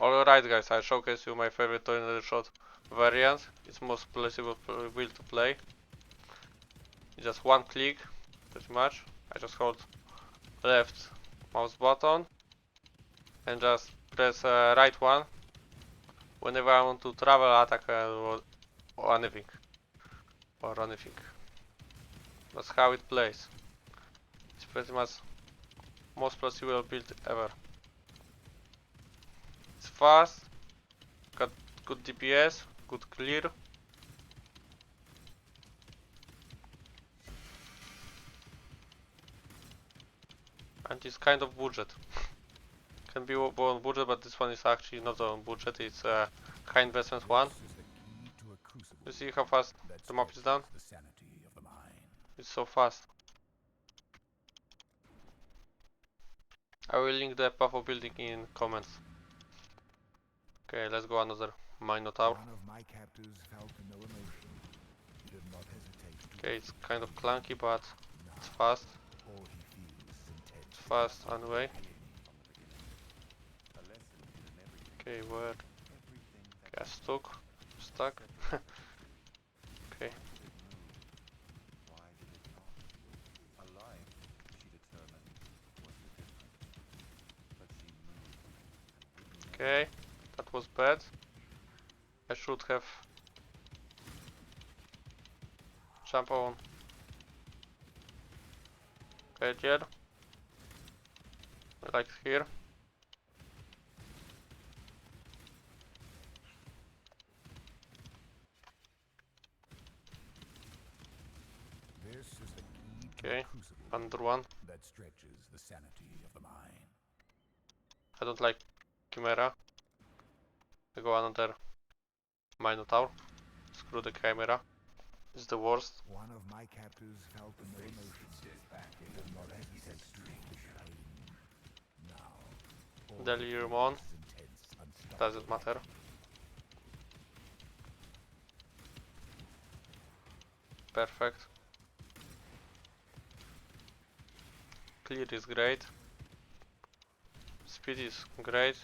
Alright guys, I showcase you my favorite tornado shot variant. It's most plausible build to play. It's just one click, pretty much. I just hold left mouse button and just press right one whenever I want to travel, attack or anything. That's how it plays. It's pretty much most plausible build ever. It's fast, got good DPS, good clear. And it's kind of budget. Can be on budget, but this one is actually not on budget. It's a high investment one. You see how fast the map is done? It's so fast. I will link the path of building in comments. Okay, let's go another Minotaur. Okay, it's kind of clunky, but it's fast. It's fast anyway. Okay, where? Okay, stuck. Okay. Okay, that was bad. I should have jump on Edger, like here. Okay, under one. That stretches the sanity of the mind. I don't like Chimera. I go another Minotaur. Screw the Chimera. It's the worst. One of my captors felt no emotion. He did not hesitate to take the pain. Now, Delirium on. Doesn't matter. Perfect. Clear is great. Speed is great.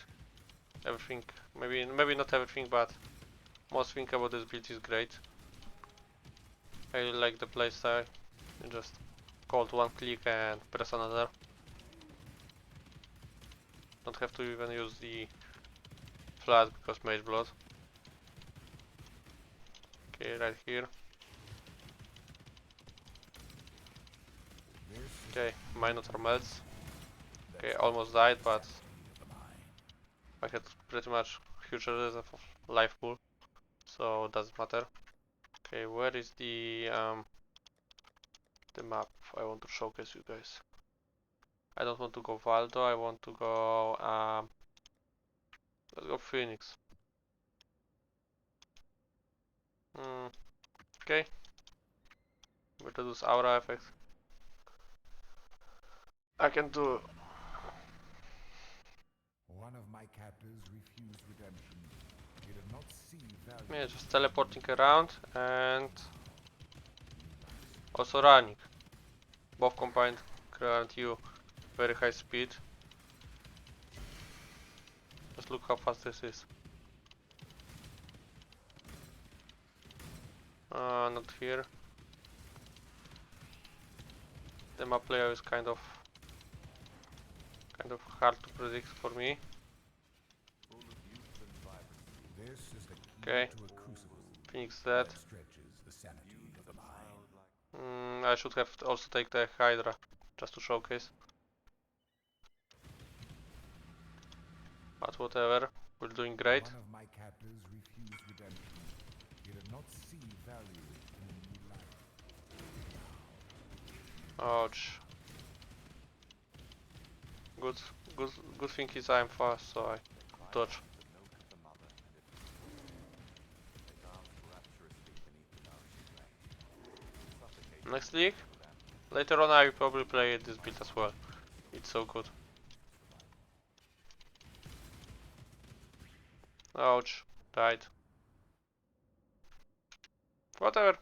Everything, maybe not everything, but most thing about this build is great. I really like the playstyle. You just hold one click and press another. Don't have to even use the flash because mage blood. Okay, right here. Okay, Minotaur melts. Okay, almost died, but I had pretty much huge reserve of life pool, so doesn't matter. Okay, where is the map I want to showcase you guys? I don't want to go Valdo, I want to go let's go Phoenix. Okay. Reduce aura effect. I can do. One of my captors refused redemption. He did not see value. Yeah, just teleporting around and also running. Both combined grant you very high speed. Just look how fast this is. Not here. The map layout is kind of hard to predict for me. Okay, Phoenix dead. I should have also take the Hydra just to showcase. But whatever, we're doing great. One of my captors refused redemption. He did not see value in a new life. Ouch. Good thing is I'm fast, so I dodge. Next league? Later on I will probably play this build as well. It's so good. Ouch. Died. Whatever.